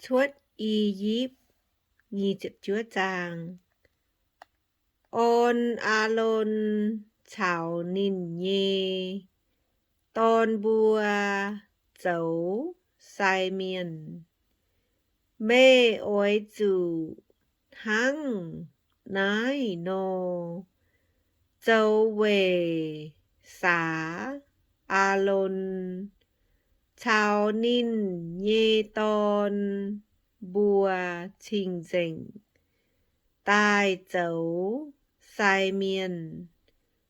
Suốt Egypt nghi chật chúa chàng ôn alon chào nín nhê tôn bùa dấu sai miền mê ôi chủ thắng nái nô dấu về xá alon chào nín nhê tôn bùa trình dình tai dấu sai miền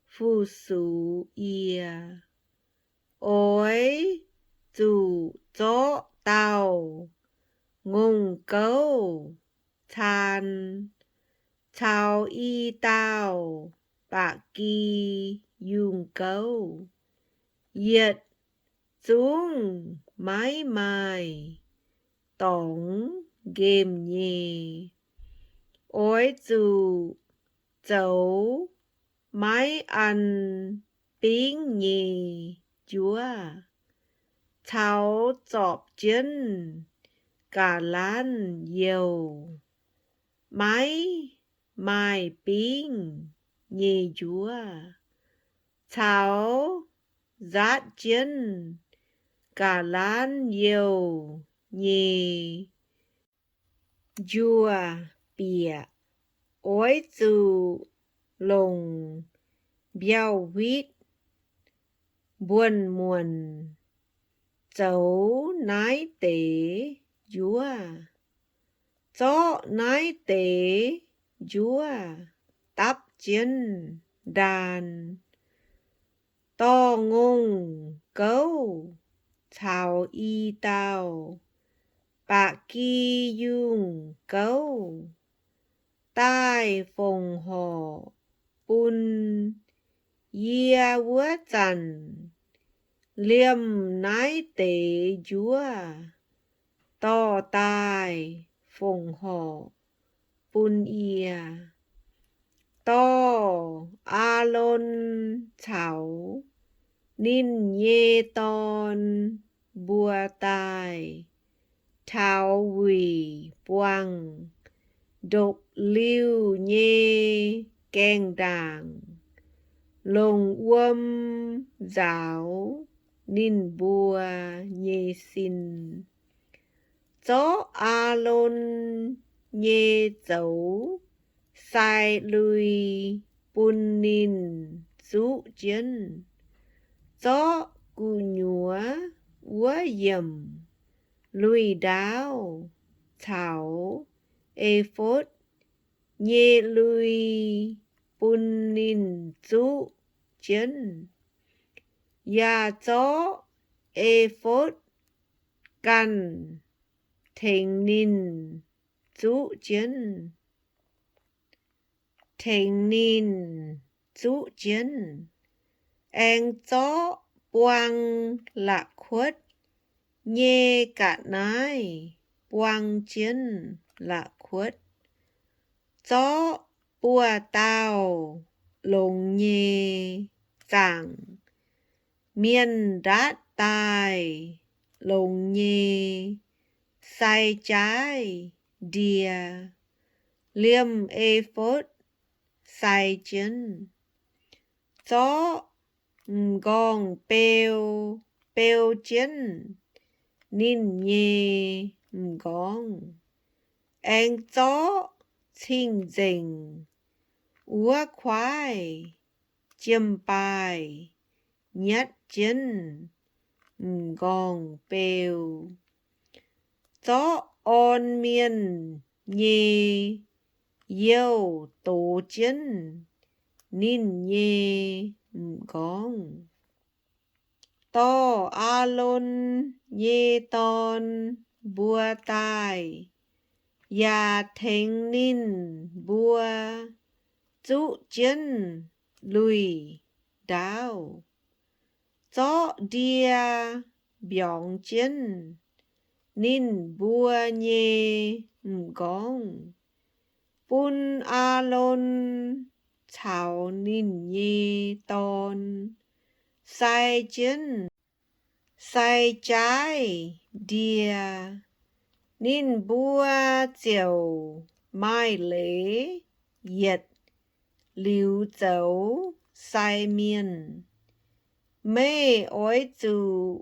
phu sú ia ôi chủ chỗ tàu ngùng câu than chào y tàu bạ kỳ dùng câu yết chúng mái mai tổng game nhì ôi chủ dấu mái ăn bính nhì chúa cháu chọp chân cả lan dầu mái mai bính nhì chúa cháu dát chân cả lan dầu nhì chúa bịa ôi chủ lồng biao huyết buồn muộn cháu nái tế chúa chó nái tế chúa tắp chân đàn to ngông câu chào y tao bạ kỳ dùng câu tai phồng họ bùn yia vua chằn liêm nái tế chúa to tai phồng họ bùn ia to alon cháu nín nhê tôn bùa tai thảo quỳ quăng độc lưu nhê keng đàng lồng uâm giáo nín bùa nhê xin chó alon nhê dấu sai lui bùn nín dụ chân chó cù nhúa úa yểm lui đáo thảo ê phốt nhê lui bùn nín dụ chân ya chó ê phốt căn thình nín dụ chân thình nín dụ chân anh chó quang lạc khuất nhê cả nái quang chân lạc khuất chó bùa tao lồng nhê chẳng miên đát tai lồng nhê sai trái đìa liêm ê phốt sai chân chó gong bêu bêu chân nín nhê gong anh chó trình dình úa khoai chiêm bài nhất chân gong bêu chó on miên nhê yêu tổ chân nín nhê gong to alon nhê tôn bùa tai ya thênh nín bùa dụ chân lùi đáo chó đia biong chân nín bùa nhê gong bùn alon chào nín nhê tôn sai chân sai trái đìa Nín bùa chiều mai lễ yết liu dấu sai miên. Mê ối dù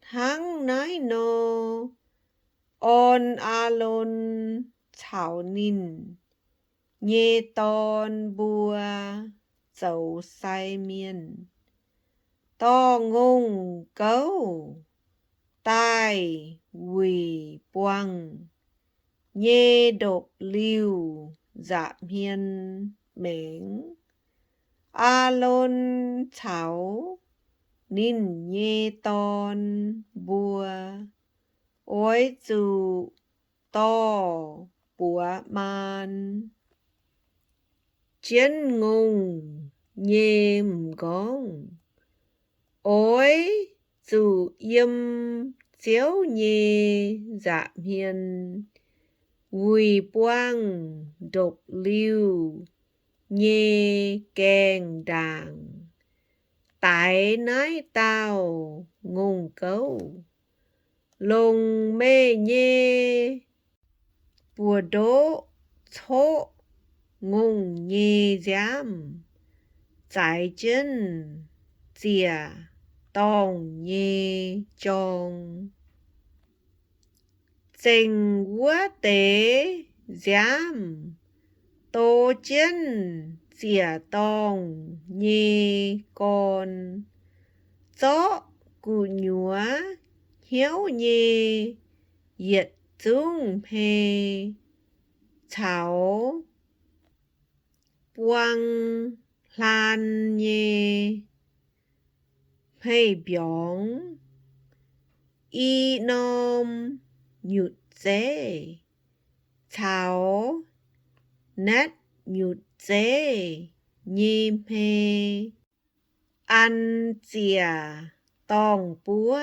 tháng nái nô on a lôn chào nín. Nhê ton bùa dấu sai miên. To ngôn cấu tai quỳ quăng. Nhê độc lưu dạ miên mến. A lôn cháu nín nhê ton bùa. Ôi dù to bùa man. Chiến ngôn nhê gong. Ôi dù yếm chiếu nhê dạ miên. Quỳ quang độc lưu nhê kèng đàng. Tại nái tao ngôn cấu. Lông mê nhê bùa đố chô ngôn nhê giám. Giải chân chìa tòng nhê chong. Trình quá tế giám. Tô chân chìa tòng nhê con. Chó cụ nhúa hiếu nhê yết dung hê. Cháu quang lan nhê hê bióng. Y nôm nhụt dê. Cháu nét nhụt dê nhìm hê. Ăn chìa tòng búa.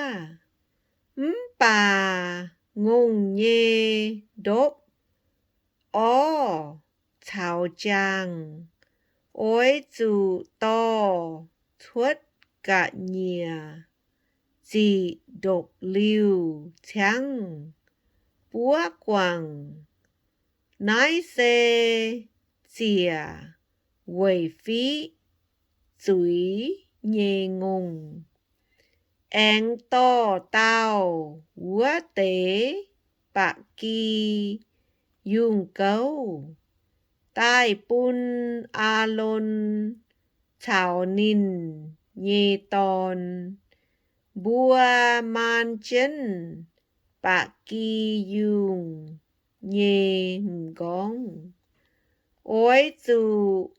Bà ngôn nhê đốp. Ô cháu chàng. Ôi dù to thuất cả nhà. Dị độc lưu chăng. Búa quăng. Nái xê chìa. Quầy phí. Chúi nhê ngôn. Anh to tao quá tế bạc kỳ dùng cấu. Tai bún a lôn chào nín nhê ton. Bùa man chân bạc kỳ dùng nhê gong. Ôi dù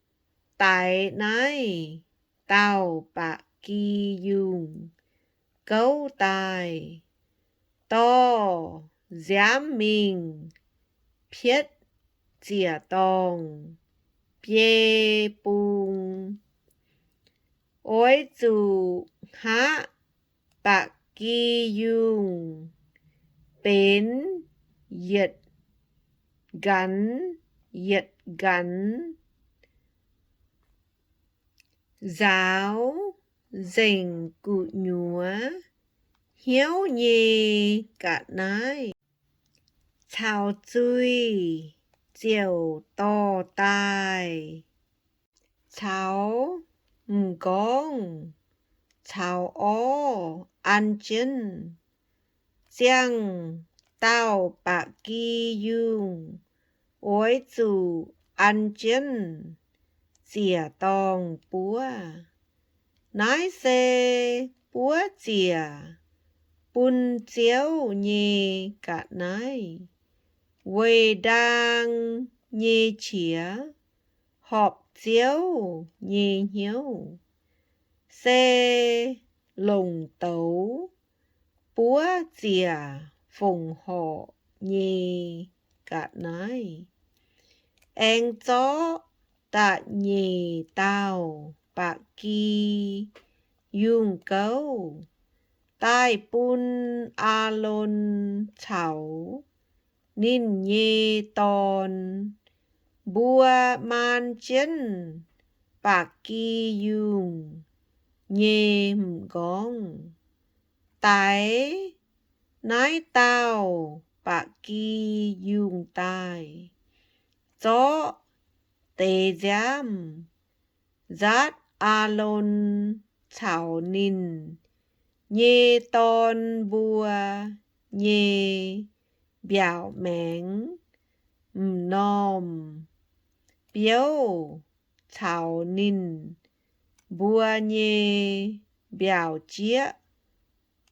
tại nái tao bạc kỳ dùng cấu tài. To giám mình phiết chìa tòng bê bùng. Ôi dù hạ bạc kỳ dùng bến yết gắn. Giáo dành cụ nhúa hiếu nhê cả nái. Cháu chui chiều to tai. Cháu gong. Cháu ó ăn chân. Giang tao bạc kỳ dùng. Ôi dù ăn chân chìa tòng búa. Nái xê búa chìa. Bún chiếu nhê cả nái. Quầy đang nhê chía. Họp chiếu nhê hiếu. Xê lồng tấu. Búa chìa phùng họ nhê cả nái. Anh chó tạ nhê tao bạc kỳ dùng cấu. Tai bún a lôn cháu nín nhê ton. Bùa man chân bạc kỳ dùng nhê gong. Tại nái tao bạc kỳ dùng tai. Gió tê giám, giác a lôn chảo nín, nhê ton bùa, nhê biểu mén, nòm, biếu, chảo nín, bùa nhê, biểu chĩa,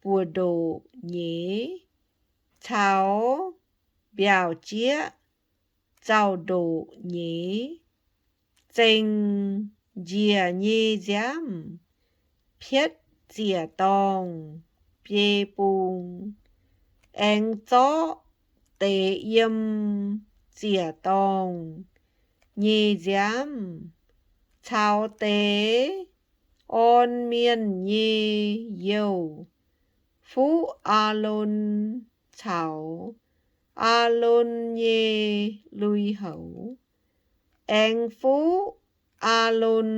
bùa đồ nhế, chảo, biểu chĩa, chảo đồ nhế, chênh, dìa nhê giám, phiết dìa tòng, bê bùng, anh gió tế yếm dìa tòng, nhê giám, chào tế, ôn miên nhê dâu, phú a lôn chào, a lôn nhê lui hậu, anh phú a lôn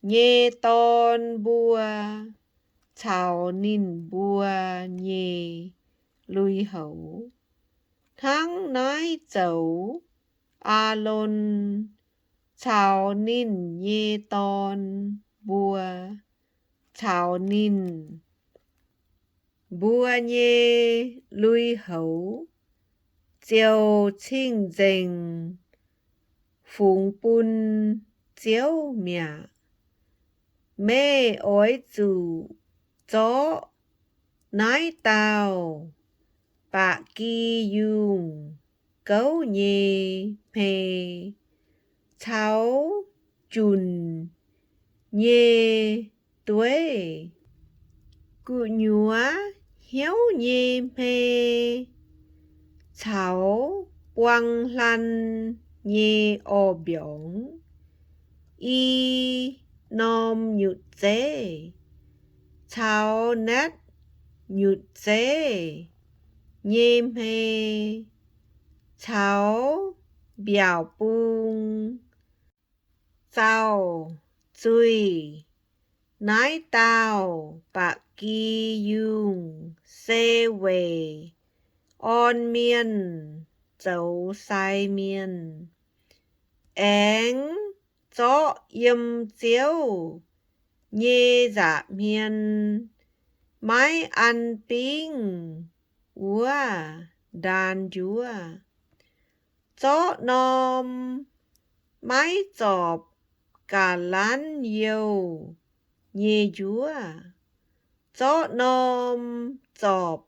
nhê ton bùa, chào nín bùa nhê lui hậu. Tháng nói dấu a lôn, chào nín nhê ton bùa, chào nín bùa nhê lui hậu. Chiều chinh dình, phùng bùn chiếu mẹ, mê ối dù gió nói tàu, bạc kỳ dùng cấu nhê mê, cháu chùn nhê tuế, cụ nhúa hiếu nhê mê, cháu quăng lăn nhê ô biểu, y nôm nhụt dê, cháu nét nhụt dê, nhê mê, cháu biểu bung, sao chui, nói tao bạc kỳ dùng xê về, on miên dấu sai miên, ánh gió yếm chiếu, nhê dạ miên, mái ăn pinh, úa đàn chúa, gió nôm, mái chọp, cả lán yêu, nhê chúa, gió nôm, chọp,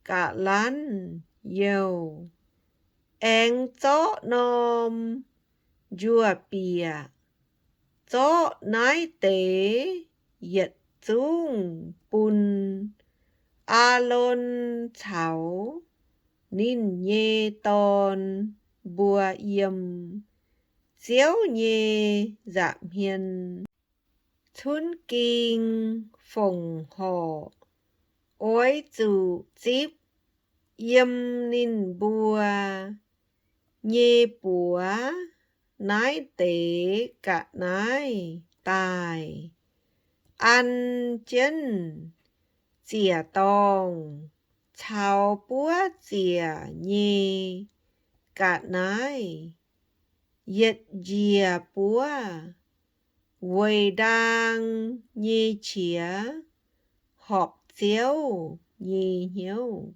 cả lán yêu, anh gió nôm, dùa bìa, gió nái tế, yết dung bùn, a lôn cháu, nín nhê ton, bùa yếm, chiếu nhê giảm hiền, thun kinh phồng hò, ối dù chíp, yếm nín bùa, nhê bùa, nái tế cả nái tài, ăn chân, chìa tòng, chào búa chìa nhê, cả nái, yết dìa búa, quầy đang nhê chìa, họp chiếu nhê hiếu.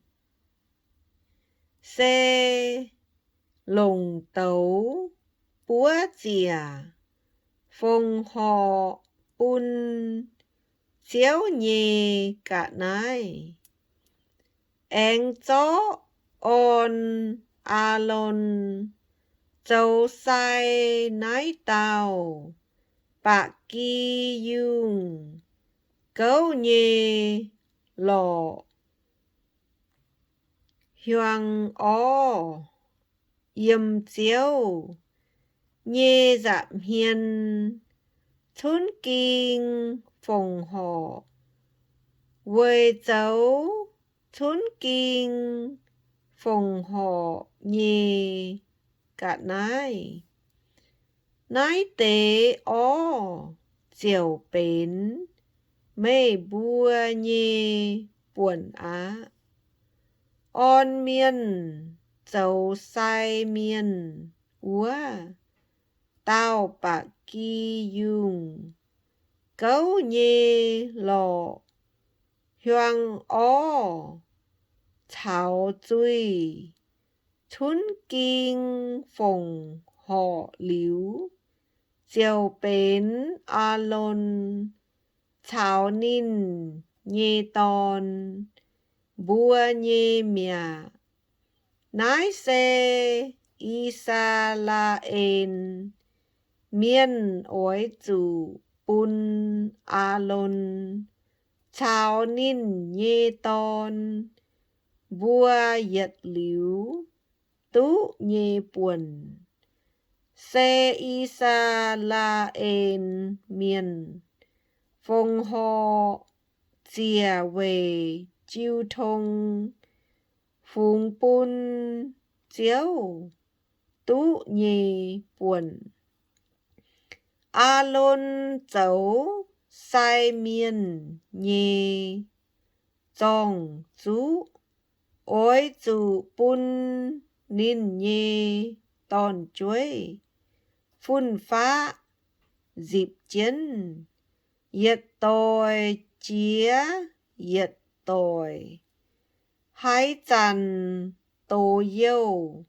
Xe lồng tấu, búa chìa, phồng họ bùn, chiếu nhê cả nái, anh gió ôn a lôn, châu sai nái tàu, bạc kỳ dùng cấu nhê lọ, hoàng ó yếm chiếu, nhê giảm hiền, thun kinh phồng họ, quê dấu thun kinh phồng họ nhê cả nái, nái tế ó chiều bến, mê bùa nhê buồn á, on miên dấu sai miên úa tao bạc kỳ dùng cấu nhê lọ hoang ó cháo chui chún kinh phồng họ liu chiều bến a lôn cháo ninh nhê ton bua nhê mía nái xe isa la en miên ối chủ bun a lôn cháo ninh nhê ton bua yết liu tú nhê buồn xe isa la en miên phong họ chia về chiêu thông phùng bún chiếu tú nhì buồn a lôn dấu sai miên nhì dòng chú ối chủ bún nín nhì tòn chuối phun phá dịp chiến yết tội chía yết tội hãy chăn tổ yêu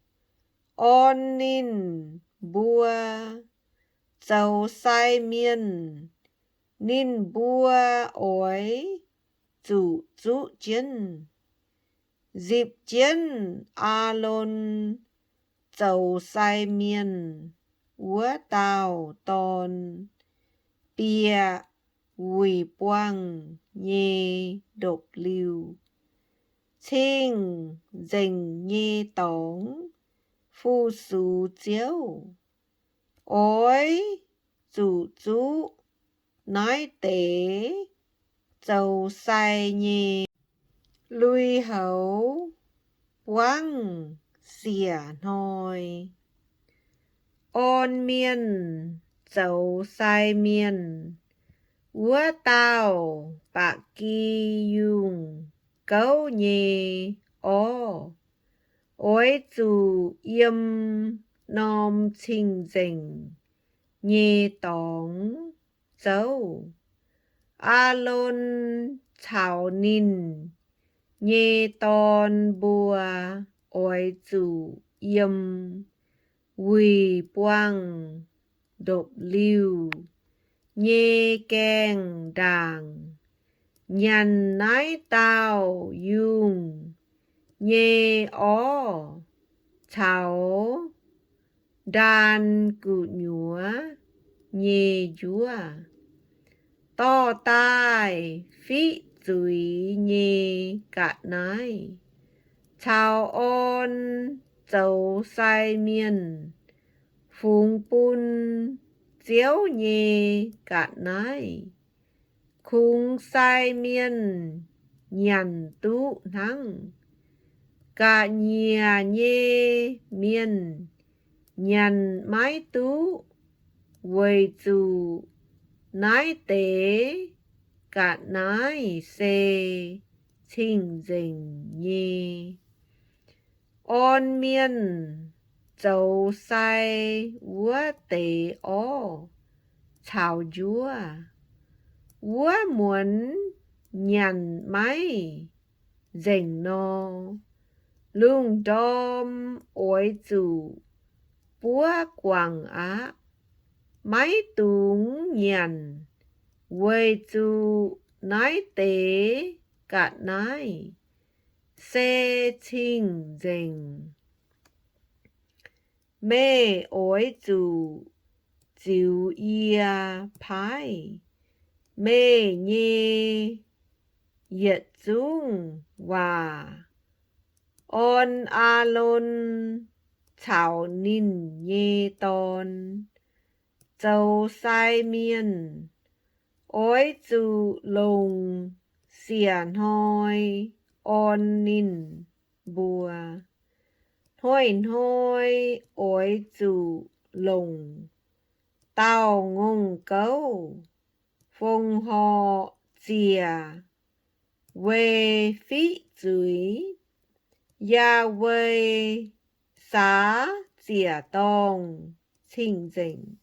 on nín bua dấu sai miên nín bua ối chủ chủ chiến dịp chiến a lôn dấu sai miên úa tàu ton bia quỳ quang nhê độc liu chinh dình nhê tống phu sú chiếu ối chủ chú nói tế dầu sai nhê lui hấu quang xỉa nôi on miên dấu sai miên úa tao bạc kỳ dùng cấu nhê ó ối chủ yếm nom chinh dình nhê tóng dấu a lôn cháo ninh nhê ton bùa ối chủ yếm quỳ quang độc liu nhê keng đàng nhằn nái tao dùng nhê ó cháo đàn cụ nhúa nhê chúa to tai phí dưới nhê cạn nái chào on dấu sai miên phùng bún chiếu nhê cạn nái khung sai miên nhằn tú nắng cả nhà nhê miên nhằn mái tú quầy chủ nái tế cả nái xê chinh dình nhê on miên dấu sai úa tế ó chào chúa úa muốn nhằn máy dình no lung đom ối chủ búa quảng á máy túng nhằn quầy chủ nái tế cả nái xê chinh dình mê ối chủ chiếu ia phái mê nhê yết dung và on a lôn cháo nín nhê ton dấu sai miên ối chủ lồng xiển hoi on nín bùa hôi ối chủ lồng tao ngông cấu phong họ chìa về phí dưới Yahweh xá chìa tông chinh dình.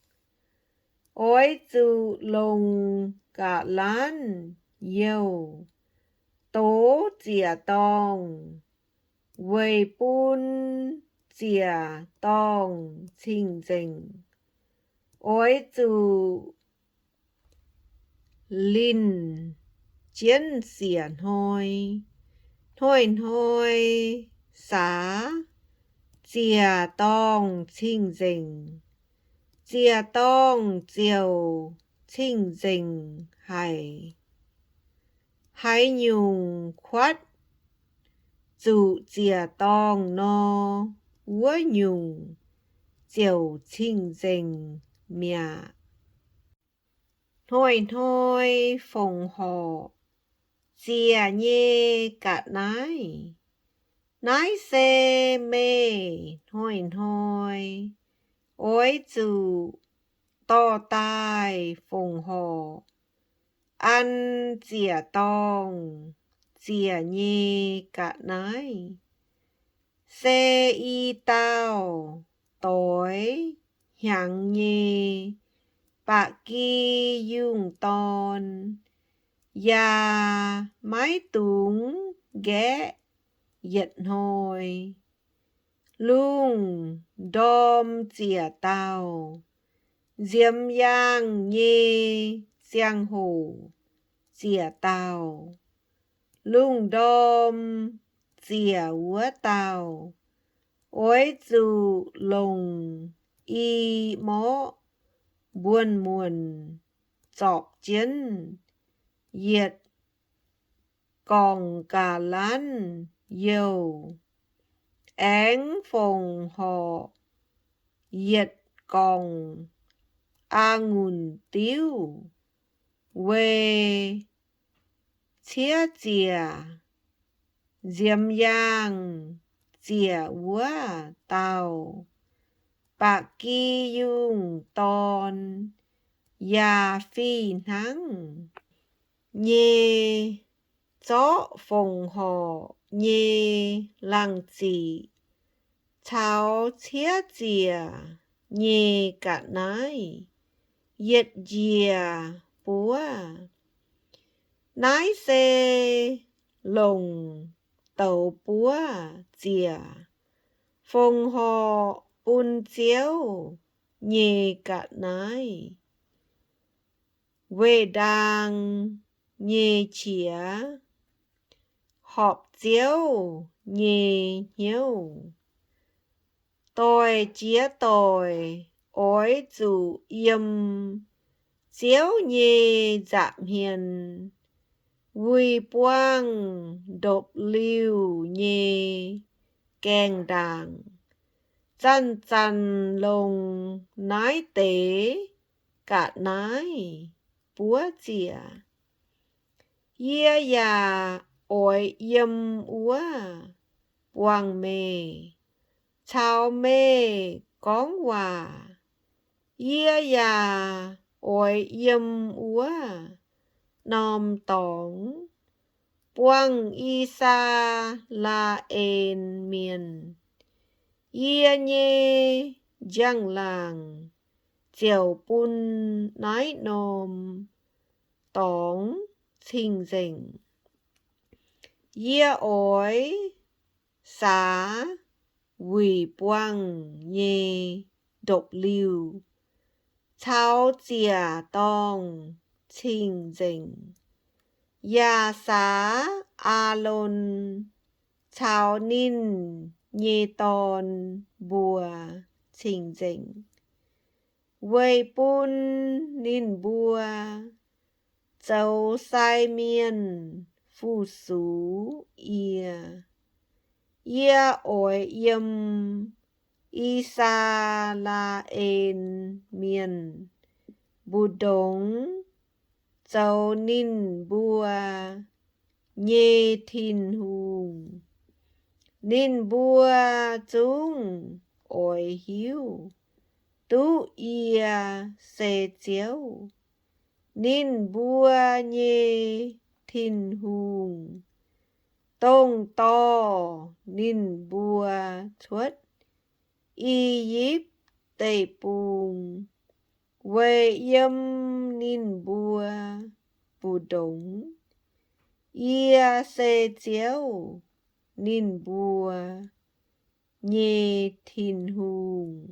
Ôi dù lông cả lán yêu tố chìa tông Wei bún chìa tông chinh dình. Ôi dù linh chiến xiển hôi thôi xá chìa tông chinh dình. Chìa tông chiều chinh dình hay nhung khuất dù chìa tông nó úa nhung chiều chinh dình mẹ. Thôi phồng họ chìa nhê cả nái xê mê thôi. Ôi dù to tai phồng họ ăn chìa tông chìa nhê cả nái. Xê y tao tối hạng nhê bạ kỳ dùng ton. Và mái túng ghé giật hồi. Lung đom chìa tao diêm yang nhê giang hồ chìa tao. Lung đom chìa úa tao. Ôi dù lồng y mó buồn muộn chọc chiến diệt còn cả lán yêu ánh phồng họ diệt còn ngùn tiêu về chia chìa diêm yang chìa úa tàu bạ kỳ dùng ton và phi nắng. Nhê chó phồng họ nhê lăng chỉ cháu chia chìa nhê cả nái yết dìa búa. Nái xê lồng tàu búa chìa phồng họ bún chiếu nhê cả nái. Về đàng nhê chìa họp chiếu nhê nhiêu. Tôi chía tôi ôi dù yếm chiếu nhê giảm hiền. Vui buông đột lưu nhê kèng đàng. Chăn lồng nái tế cả nái búa chìa. Yê yà ôi yếm úa buông mê cháu mê con hòa. Yê yà ôi yếm úa nòm tóng buông y sa la ên miền. Yê nhê giang làng chiều bún nái nòm tóng chinh dình. Yê ôi xá quỳ buông nhê độc lưu cháu chìa tông chinh dình. Yà xá lôn cháu nín nhê ton bùa chinh dình. Quầy bún nín bùa châu sai miên phu sú yê. Yê ôi yếm y sa la ên miên bù đống châu nín bùa nhê thìn hùng. Nín bùa chung ôi hiu tú yê xê chiếu. Nín bùa nhê thìn hùng tông to nín bùa chuất y díp tây bùm quê yâm nín bùa bù đống ia xê chéo nín bùa nhê thìn hùm